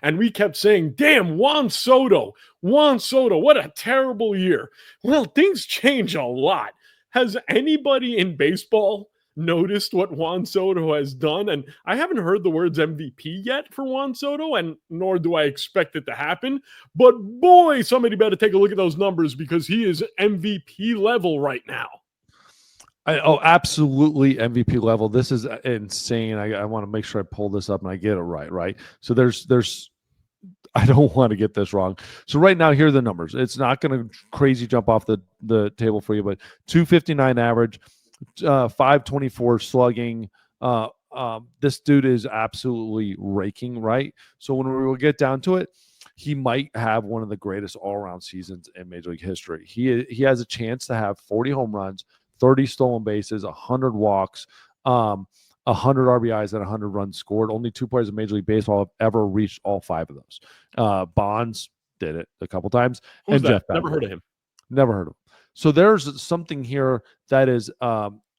And we kept saying, damn, Juan Soto, what a terrible year. Well, things change a lot. Has anybody in baseball noticed what Juan Soto has done? And I haven't heard the words MVP yet for Juan Soto, and nor do I expect it to happen. But boy, somebody better take a look at those numbers because he is MVP level right now. Absolutely MVP level. This is insane. I want to make sure I pull this up and I get it right. So there's I don't want to get this wrong. So right now, here are the numbers. It's not going to crazy jump off the table for you, but 259 average, 524 slugging. This dude is absolutely raking, right? So when we will get down to it, he might have one of the greatest all-around seasons in Major League history. He has a chance to have 40 home runs, 30 stolen bases, 100 walks, 100 RBIs, and 100 runs scored. Only two players in Major League Baseball have ever reached all five of those. Bonds did it a couple times. Who's and that? Jeff Never heard of him. Never heard of him. So there's something here that is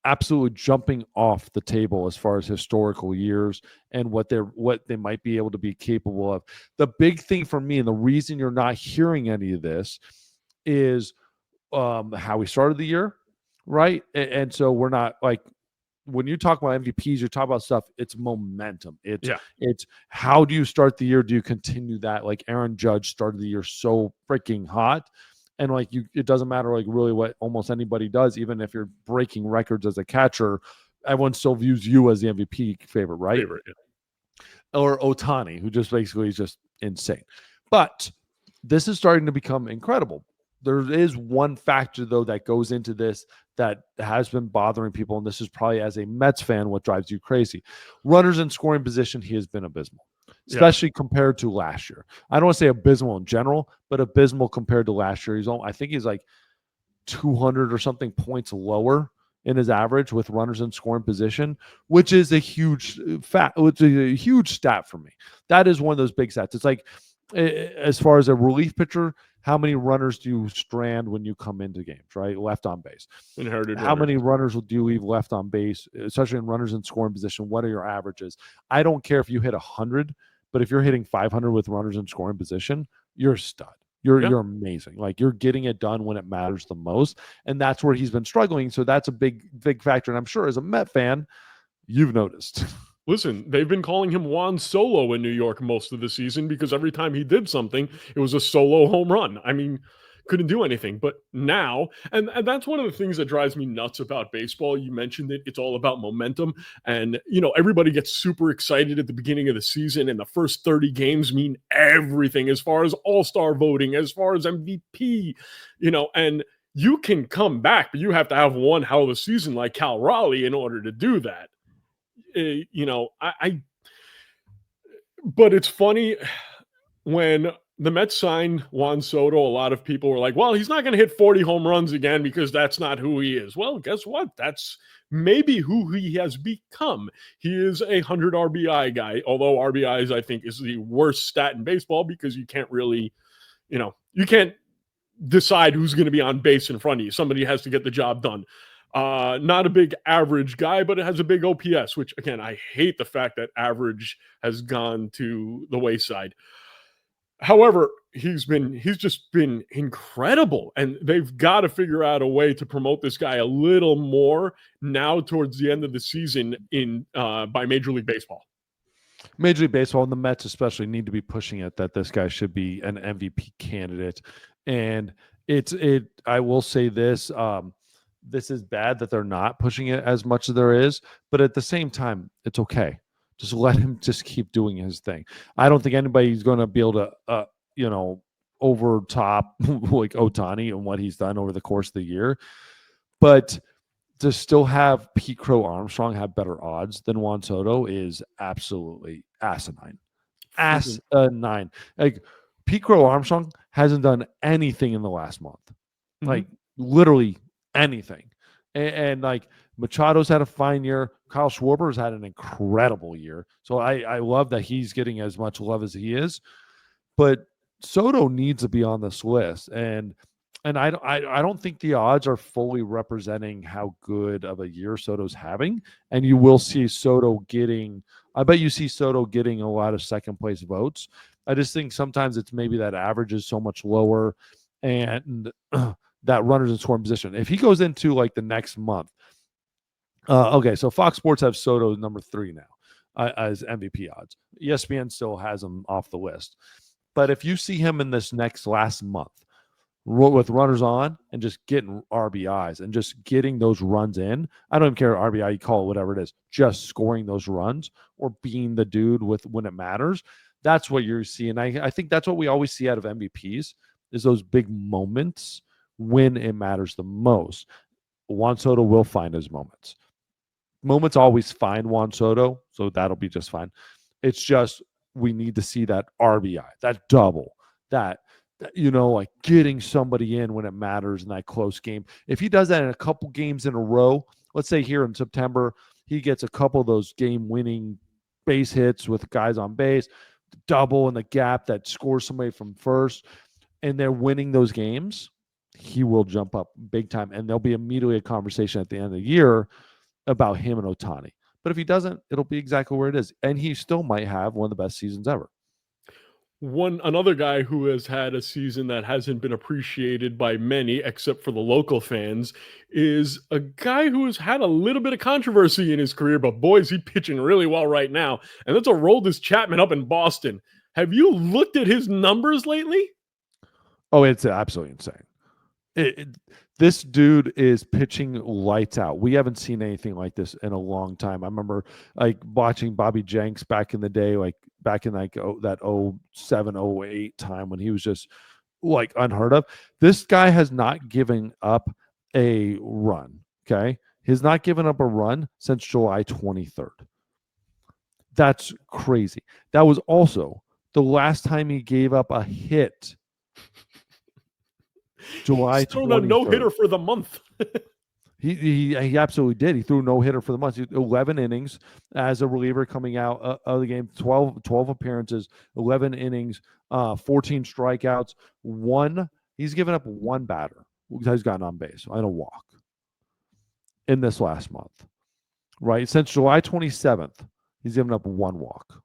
absolutely jumping off the table as far as historical years and what they might be able to be capable of. The big thing for me, and the reason you're not hearing any of this, is how we started the year, right? And so we're not like, when you talk about MVPs, you talk about stuff, it's momentum. It's how do you start the year? Do you continue that? Like Aaron Judge started the year so freaking hot. And like it doesn't matter like really what almost anybody does, even if you're breaking records as a catcher, everyone still views you as the MVP favorite, right? Or Ohtani, who just basically is just insane. But this is starting to become incredible. There is one factor, though, that goes into this that has been bothering people, and this is probably as a Mets fan what drives you crazy. Runners in scoring position, he has been abysmal, especially compared to last year. I don't want to say abysmal in general, but abysmal compared to last year. I think he's like 200 or something points lower in his average with runners in scoring position, which is a huge stat for me. That is one of those big stats. It's like, as far as a relief pitcher, how many runners do you strand when you come into games, right? Left on base. How many runners do you leave left on base, especially in runners in scoring position? What are your averages? I don't care if you hit 100, but if you're hitting 500 with runners in scoring position, you're a stud. You're amazing. Like, you're getting it done when it matters the most, and that's where he's been struggling. So that's a big factor. And I'm sure as a Met fan, you've noticed. Listen, they've been calling him Juan Solo in New York most of the season because every time he did something, it was a solo home run. I mean, couldn't do anything. But now, and that's one of the things that drives me nuts about baseball. You mentioned it. It's all about momentum. And, everybody gets super excited at the beginning of the season, and the first 30 games mean everything as far as all-star voting, as far as MVP, and you can come back, but you have to have one hell of a season like Cal Raleigh in order to do that. But it's funny when the Mets signed Juan Soto, a lot of people were like, well, he's not going to hit 40 home runs again because that's not who he is. Well, guess what? That's maybe who he has become. He is a 100 RBI guy, although RBIs, I think, is the worst stat in baseball because you can't really, you can't decide who's going to be on base in front of you. Somebody has to get the job done. Not a big average guy, but it has a big OPS, which, again, I hate the fact that average has gone to the wayside. However, he's just been incredible, and they've got to figure out a way to promote this guy a little more now towards the end of the season by Major League Baseball. Major League Baseball and the Mets especially need to be pushing it that this guy should be an MVP candidate. And I will say this, this is bad that they're not pushing it as much as there is, but at the same time, it's okay. Just let him just keep doing his thing. I don't think anybody's going to be able to, over top like Ohtani and what he's done over the course of the year. But to still have Pete Crow Armstrong have better odds than Juan Soto is absolutely asinine. Asinine. Like, Pete Crow Armstrong hasn't done anything in the last month. Mm-hmm. Like, literally anything. And like, Machado's had a fine year. Kyle Schwarber's had an incredible year. So I love that he's getting as much love as he is. But Soto needs to be on this list. And I don't think the odds are fully representing how good of a year Soto's having. And you will see Soto getting, I bet you see Soto getting a lot of second place votes I just think sometimes it's maybe that average is so much lower, and that runners in scoring position. If he goes into like the next month, okay, so Fox Sports have Soto number 3 now as MVP odds. ESPN still has him off the list. But if you see him in this last month with runners on and just getting RBIs and just getting those runs in, I don't even care RBI, you call it whatever it is, just scoring those runs or being the dude with when it matters. That's what you're seeing. I think that's what we always see out of MVPs is those big moments when it matters the most. Juan Soto will find his moments. Moments always find Juan Soto, so that'll be just fine. It's just we need to see that RBI, that double, that like getting somebody in when it matters in that close game. If he does that in a couple games in a row, let's say here in September, he gets a couple of those game-winning base hits with guys on base, double in the gap that scores somebody from first, and they're winning those games, he will jump up big time, and there'll be immediately a conversation at the end of the year about him and Ohtani. But if he doesn't, it'll be exactly where it is. And he still might have one of the best seasons ever. Another guy who has had a season that hasn't been appreciated by many, except for the local fans, is a guy who has had a little bit of controversy in his career, but boy, is he pitching really well right now. And that's Aroldis Chapman up in Boston. Have you looked at his numbers lately? Oh, it's absolutely insane. This dude is pitching lights out. We haven't seen anything like this in a long time. I remember like watching Bobby Jenks back in the day, like back in like that 07, 08 time when he was just like unheard of. This guy has not given up a run. Okay. He's not given up a run since July 23rd. That's crazy. That was also the last time he gave up a hit. July 23rd. Thrown a no-hitter for the month. He absolutely did. He threw no hitter for the month. 11 innings as a reliever coming out of the game. 12 appearances, 11 innings, 14 strikeouts. He's given up one batter who's gotten on base and a walk in this last month. Right? Since July 27th, he's given up one walk.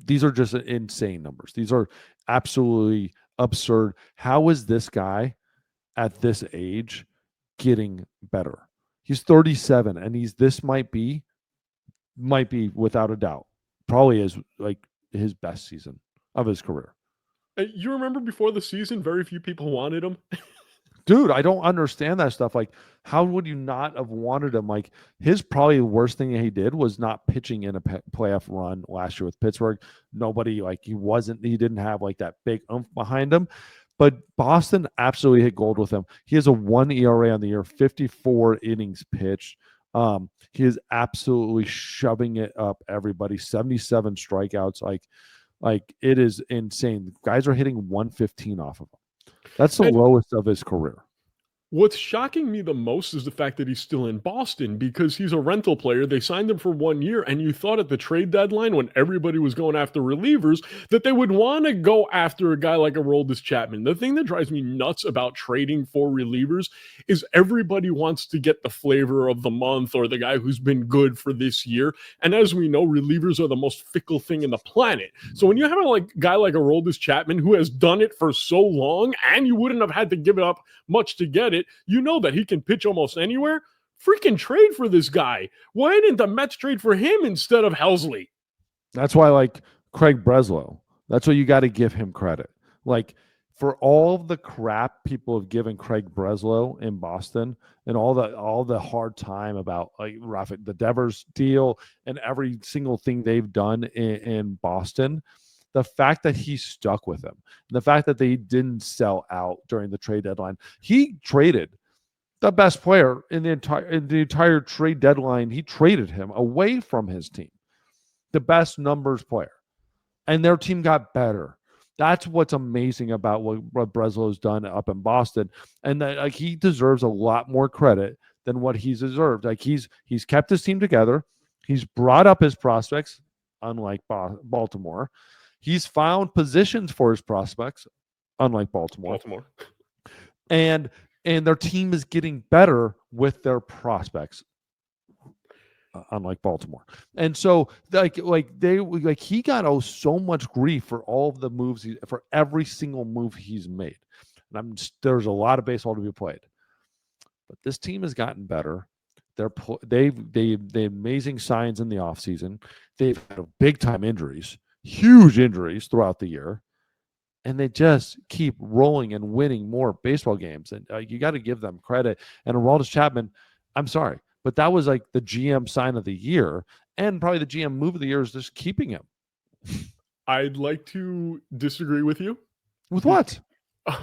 These are just insane numbers. These are absolutely absurd. How is this guy at this age getting better? He's 37, and this might be without a doubt probably is like his best season of his career. You remember before the season, very few people wanted him. Dude, I don't understand that stuff. Like, how would you not have wanted him? Like, his probably the worst thing that he did was not pitching in a playoff run last year with Pittsburgh. Nobody, like, he didn't have like that big oomph behind him. But Boston absolutely hit gold with him. He has a 1 ERA on the year, 54 innings pitched. He is absolutely shoving it up everybody. 77 strikeouts. Like it is insane. Guys are hitting 115 off of him. That's the lowest of his career. What's shocking me the most is the fact that he's still in Boston because he's a rental player. They signed him for 1 year, and you thought at the trade deadline when everybody was going after relievers that they would want to go after a guy like Aroldis Chapman. The thing that drives me nuts about trading for relievers is everybody wants to get the flavor of the month or the guy who's been good for this year. And as we know, relievers are the most fickle thing in the planet. So when you have a guy like Aroldis Chapman who has done it for so long and you wouldn't have had to give it up much to get it, you know that he can pitch almost anywhere. Freaking trade for this guy. Why didn't the Mets trade for him instead of Helsley? That's why, like, Craig Brezlo, that's what you got to give him credit. Like, for all the crap people have given Craig Brezlo in Boston and all the hard time about like the Devers deal and every single thing they've done in Boston, the fact that he stuck with him, the fact that they didn't sell out during the trade deadline, he traded the best player in the entire trade deadline. He traded him away from his team, the best numbers player, and their team got better. That's what's amazing about what Brezlo's done up in Boston, and that like he deserves a lot more credit than what he's deserved. Like he's kept his team together, he's brought up his prospects, unlike Baltimore. He's found positions for his prospects, unlike Baltimore. And their team is getting better with their prospects, unlike Baltimore. And so he got so much grief for all of the moves, for every single move he's made. And there's a lot of baseball to be played. But this team has gotten better. They've amazing signs in the offseason. They've had big time injuries, huge injuries throughout the year. And they just keep rolling and winning more baseball games. And you got to give them credit. And Aroldis Chapman, I'm sorry, but that was like the GM sign of the year, and probably the GM move of the year is just keeping him. I'd like to disagree with you. With what?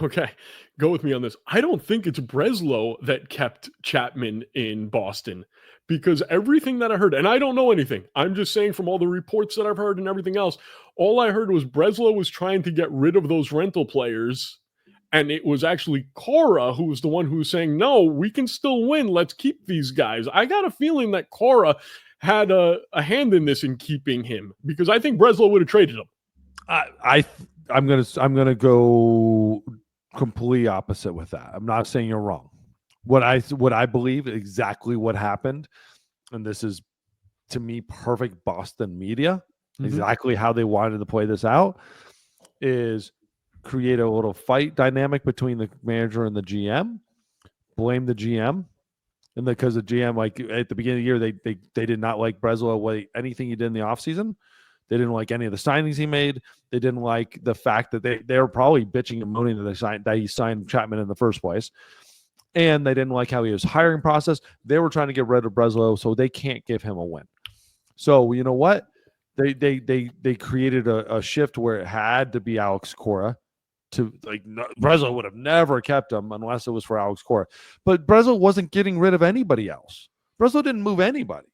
Okay, go with me on this. I don't think it's Brezlo that kept Chapman in Boston, because everything that I heard, and I don't know anything, I'm just saying from all the reports that I've heard and everything else, all I heard was Brezlo was trying to get rid of those rental players, and it was actually Cora who was the one who was saying, no, we can still win, let's keep these guys. I got a feeling that Cora had a hand in this in keeping him, because I think Brezlo would have traded him. I'm gonna go completely opposite with that. I'm not saying you're wrong. What I believe exactly what happened, and this is to me perfect Boston media, exactly how they wanted to play this out, is create a little fight dynamic between the manager and the GM, blame the GM, and because the GM, like at the beginning of the year, they did not like Brezlo, anything he did in the offseason. They didn't like any of the signings he made. They didn't like the fact that they were probably bitching and moaning that he signed Chapman in the first place. And they didn't like how he was hiring process. They were trying to get rid of Brezlo, so they can't give him a win. So you know what? They created a shift where it had to be Alex Cora. Brezlo would have never kept him unless it was for Alex Cora. But Brezlo wasn't getting rid of anybody else. Brezlo didn't move anybody.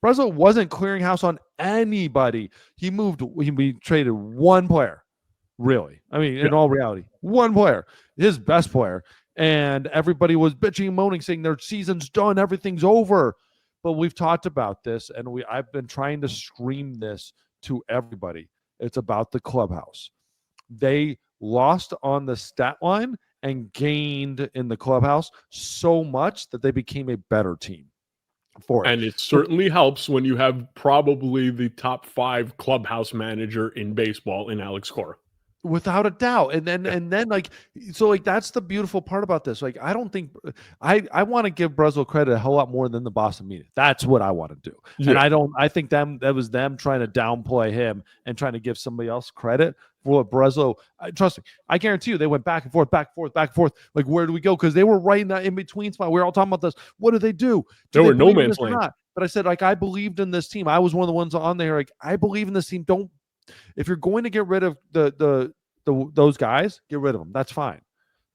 Brezlo wasn't clearing house on anybody. We traded one player, really. I mean, in all reality, one player, his best player. And everybody was bitching and moaning, saying their season's done, everything's over. But we've talked about this, and I've been trying to scream this to everybody. It's about the clubhouse. They lost on the stat line and gained in the clubhouse so much that they became a better team. And it certainly helps when you have probably the top 5 clubhouse manager in baseball in Alex Cora. Without a doubt. And then that's the beautiful part about this. I don't think I want to give Brezlo credit a whole lot more than the Boston media. That's what I want to do. Yeah. And I think that was them trying to downplay him and trying to give somebody else credit for what Brezlo. Trust me, I guarantee you they went back and forth. Like, where do we go? Because they were right in that in between spot. We were all talking about this. What do they do? There were no man's land. But I said, I believed in this team. I was one of the ones on there. I believe in this team. If you're going to get rid of those guys, get rid of them. That's fine.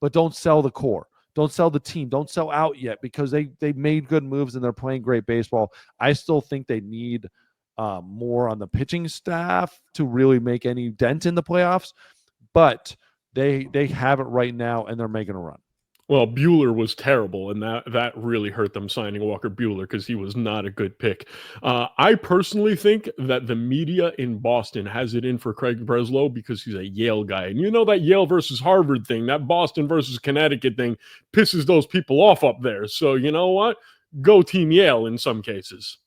But don't sell the core. Don't sell the team. Don't sell out yet, because they made good moves and they're playing great baseball. I still think they need more on the pitching staff to really make any dent in the playoffs. But they have it right now, and they're making a run. Well, Buehler was terrible, and that really hurt them signing Walker Buehler, because he was not a good pick. I personally think that the media in Boston has it in for Craig Brezlo because he's a Yale guy. And you know that Yale versus Harvard thing, that Boston versus Connecticut thing pisses those people off up there. So you know what? Go Team Yale in some cases.